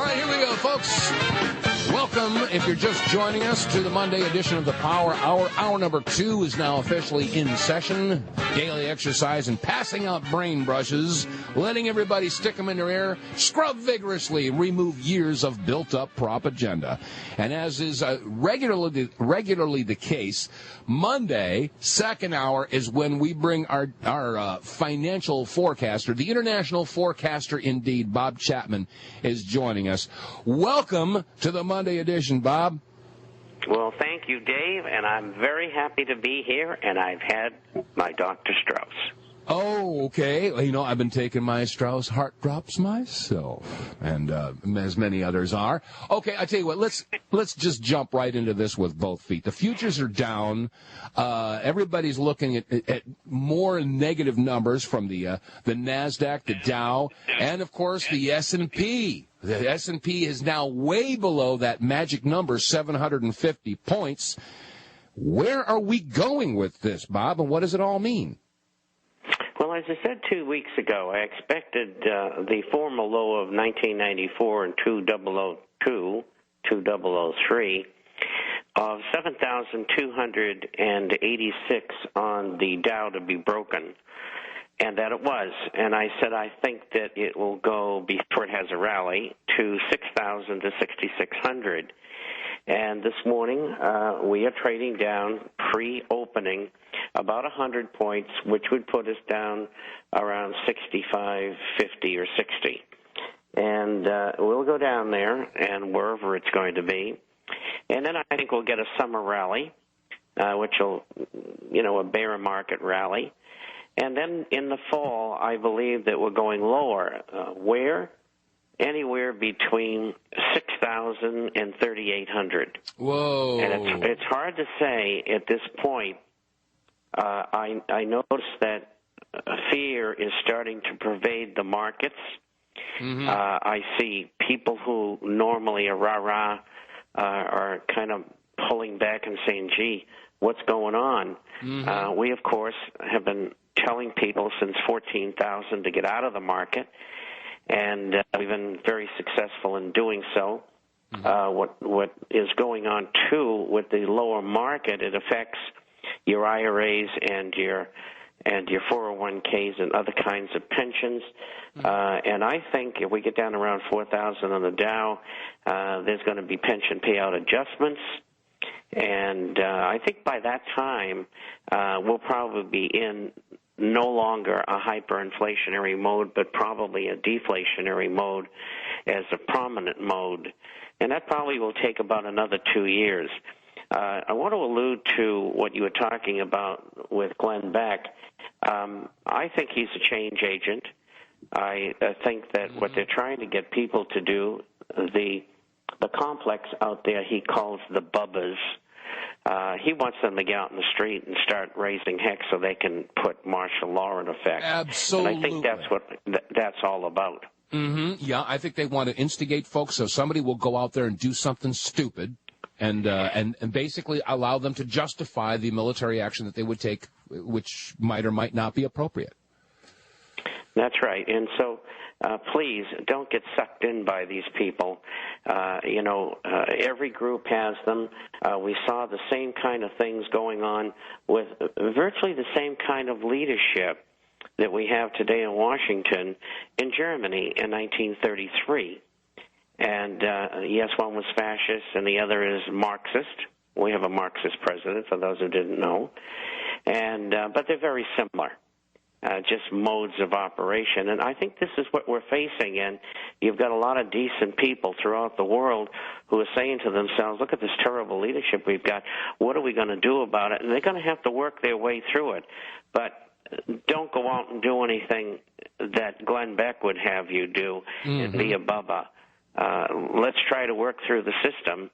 right, here we go, folks. Welcome, if you're just joining us, to the Monday edition of the Power Hour. Hour number 2 is now officially in session. Daily exercise and passing out brain brushes, letting everybody stick them in their ear, scrub vigorously, and remove years of built-up propaganda. And as is regularly the case, Monday, second hour, is when we bring our financial forecaster, the international forecaster indeed, Bob Chapman, is joining us. Welcome to the Monday edition, Bob. Well, thank you, Dave, and I'm very happy to be here, and I've had my Dr. Strauss. Oh, okay. Well, you know, I've been taking my Strauss heart drops myself, and as many others are. Okay, I tell you what, let's just jump right into this with both feet. The futures are down. Everybody's looking at more negative numbers from the NASDAQ, the Dow, and, of course, the S&P. The S&P is now way below that magic number, 750 points. Where are we going with this, Bob, and what does it all mean? Well, as I said 2 weeks ago, I expected the former low of 1994 and 2002, 2003, of 7,286 on the Dow to be broken. And that it was. And I said I think that it will go, before it has a rally, to 6,000 to 6,600. And this morning we are trading down pre-opening about 100 points, which would put us down around 65, 50, or 60. And we'll go down there and wherever it's going to be. And then I think we'll get a summer rally, which will, a bear market rally. And then in the fall, I believe that we're going lower. Where? Anywhere between 6,000 and 3,800. Whoa. And it's hard to say at this point. I noticed that fear is starting to pervade the markets. Mm-hmm. I see people who normally are rah-rah are kind of pulling back and saying, gee, what's going on? Mm-hmm. We, of course, have been telling people since 14,000 to get out of the market, and we've been very successful in doing so. Mm-hmm. What is going on, too, with the lower market, it affects your IRAs and your 401ks and other kinds of pensions. Mm-hmm. And I think if we get down around 4,000 on the Dow, there's going to be pension payout adjustments. And I think by that time, we'll probably be in no longer a hyperinflationary mode, but probably a deflationary mode as a prominent mode. And that probably will take about another 2 years. I want to allude to what you were talking about with Glenn Beck. I think he's a change agent. I think that what they're trying to get people to do, the complex out there he calls the bubbas, he wants them to get out in the street and start raising heck so they can put martial law in effect. Absolutely. And I think that's what that's all about. Mm-hmm. Yeah, I think they want to instigate folks so somebody will go out there and do something stupid and basically allow them to justify the military action that they would take, which might or might not be appropriate. That's right. And so please don't get sucked in by these people. Every group has them. We saw the same kind of things going on with virtually the same kind of leadership that we have today in Washington in Germany in 1933. And, yes, one was fascist and the other is Marxist. We have a Marxist president, for those who didn't know. And but they're very similar. Just modes of operation. And I think this is what we're facing, and you've got a lot of decent people throughout the world who are saying to themselves, look at this terrible leadership we've got. What are we going to do about it? And they're going to have to work their way through it. But don't go out and do anything that Glenn Beck would have you do and be a bubba. Let's try to work through the system.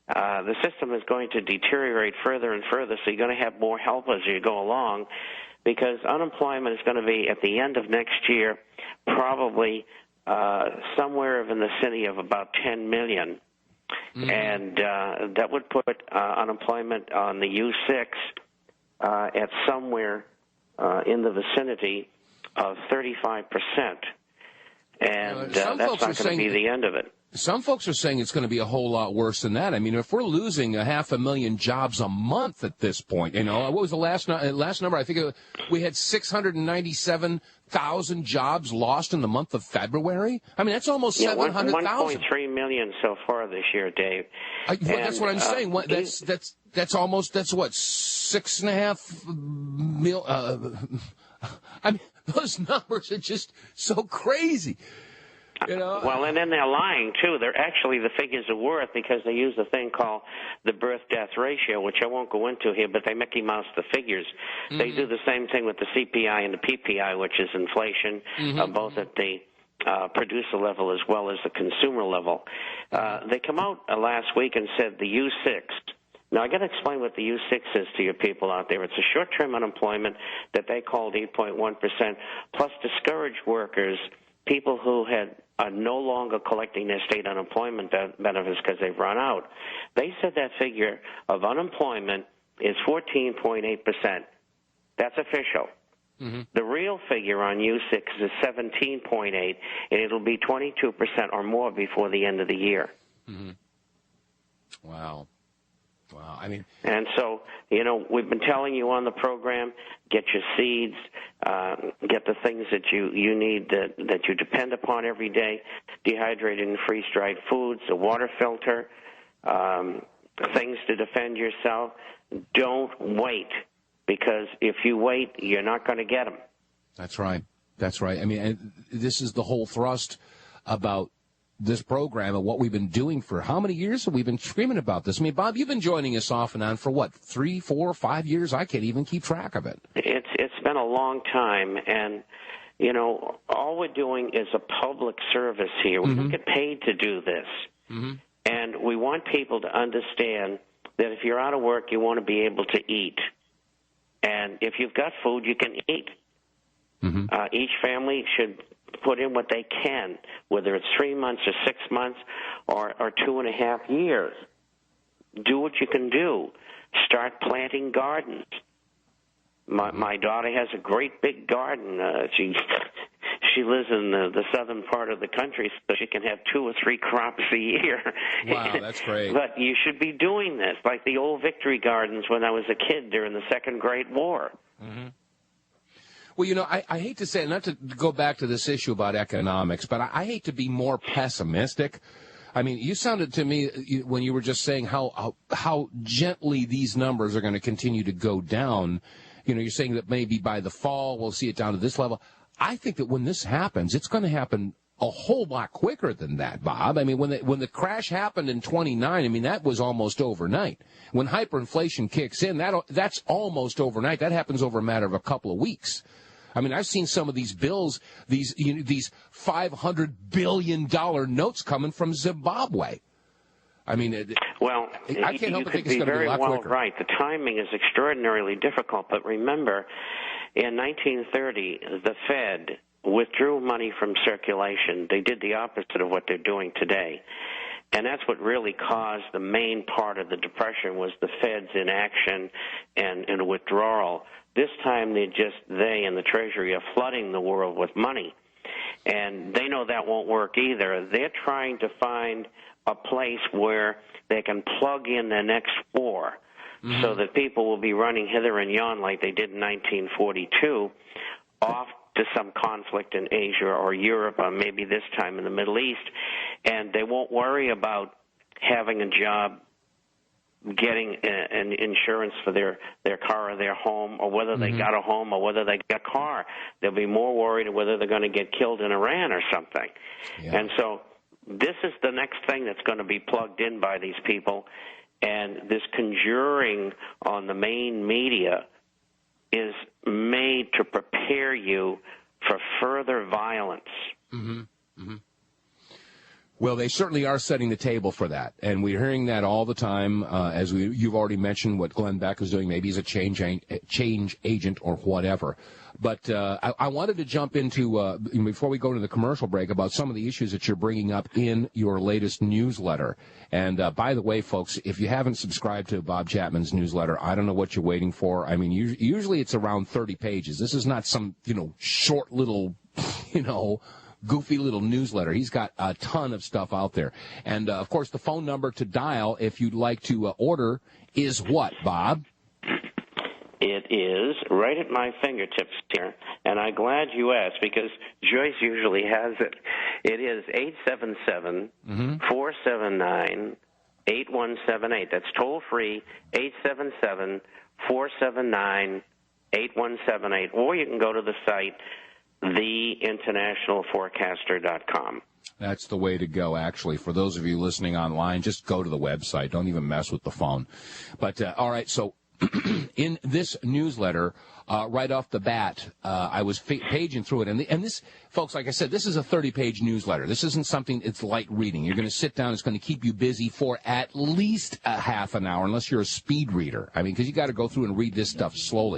The system is going to deteriorate further and further, so you're going to have more help as you go along, because unemployment is going to be, at the end of next year, probably somewhere in the vicinity of about 10 million. Mm-hmm. And that would put unemployment on the U6 at somewhere in the vicinity of 35%. And that's not going to be the end of it. Some folks are saying it's going to be a whole lot worse than that. I mean, if we're losing 500,000 jobs a month at this point, what was the last number? I think we had 697,000 jobs lost in the month of February. I mean, that's almost 700,000. 1.3 million so far this year, Dave. That's what I'm saying. That's what 6.5 million. I mean, those numbers are just so crazy. Well, and then they're lying, too. They're actually the figures are worth because they use a thing called the birth-death ratio, which I won't go into here, but they Mickey Mouse the figures. Mm-hmm. They do the same thing with the CPI and the PPI, which is inflation, both at the producer level as well as the consumer level. They come out last week and said the U6. Now, I got to explain what the U6 is to your people out there. It's a short-term unemployment that they called 8.1%, plus discouraged workers, people who are no longer collecting their state unemployment benefits because they've run out. They said that figure of unemployment is 14.8%. That's official. Mm-hmm. The real figure on U6 is 17.8, and it'll be 22% or more before the end of the year. Mm-hmm. Wow. I mean, and so, we've been telling you on the program, get your seeds, get the things that you need that you depend upon every day, dehydrated and freeze-dried foods, a water filter, things to defend yourself. Don't wait, because if you wait, you're not going to get them. That's right. I mean, this is the whole thrust about this program and what we've been doing for how many years have we been screaming about this? I mean, Bob, you've been joining us off and on for what, 3, 4, 5 years? I can't even keep track of it. It's been a long time, and all we're doing is a public service here. We don't get paid to do this, and we want people to understand that if you're out of work, you want to be able to eat, and if you've got food, you can eat. Each family should put in what they can, whether it's 3 months or 6 months or 2.5 years. Do what you can do. Start planting gardens. My daughter has a great big garden. She lives in the southern part of the country, so she can have 2 or 3 crops a year. Wow, that's great. But you should be doing this, like the old Victory Gardens when I was a kid during the Second Great War. Mm-hmm. Well, I hate to say it, not to go back to this issue about economics, but I hate to be more pessimistic. I mean, you sounded to me when you were just saying how gently these numbers are going to continue to go down. You're saying that maybe by the fall we'll see it down to this level. I think that when this happens, it's going to happen a whole lot quicker than that, Bob. I mean, when the crash happened in 29, I mean, that was almost overnight. When hyperinflation kicks in, that's almost overnight. That happens over a matter of a couple of weeks. I mean, I've seen some of these bills, these $500 billion notes coming from Zimbabwe. I mean, I can't help but think it's going to be a lot quicker. Right. The timing is extraordinarily difficult. But remember, in 1930, the Fed withdrew money from circulation. They did the opposite of what they're doing today. And that's what really caused the main part of the Depression was the Fed's inaction and withdrawal. This time they and the Treasury are flooding the world with money. And they know that won't work either. They're trying to find a place where they can plug in the next war so that people will be running hither and yon like they did in 1942 off to some conflict in Asia or Europe or maybe this time in the Middle East. And they won't worry about having a job, getting an insurance for their car or their home, or whether they got a home or whether they got a car. They'll be more worried whether they're going to get killed in Iran or something. Yeah. And so this is the next thing that's going to be plugged in by these people. And this conjuring on the main media is made to prepare you for further violence. Well, they certainly are setting the table for that, and we're hearing that all the time. You've already mentioned what Glenn Beck is doing. Maybe he's a change agent or whatever. But I wanted to jump into, before we go to the commercial break, about some of the issues that you're bringing up in your latest newsletter. And by the way, folks, if you haven't subscribed to Bob Chapman's newsletter, I don't know what you're waiting for. I mean, usually it's around 30 pages. This is not some, short little, goofy little newsletter. He's got a ton of stuff out there. And, of course, the phone number to dial if you'd like to order is what, Bob? It is right at my fingertips here, and I'm glad you asked because Joyce usually has it. It is 877-479-8178. That's toll-free, 877-479-8178. Or you can go to the site, theinternationalforecaster.com. That's the way to go, actually. For those of you listening online, just go to the website. Don't even mess with the phone. But, all right, so in this newsletter, right off the bat, I was paging through it. And this, folks, like I said, this is a 30-page newsletter. This isn't something, it's light reading. You're going to sit down. It's going to keep you busy for at least a half an hour, unless you're a speed reader. I mean, because you got to go through and read this stuff slowly.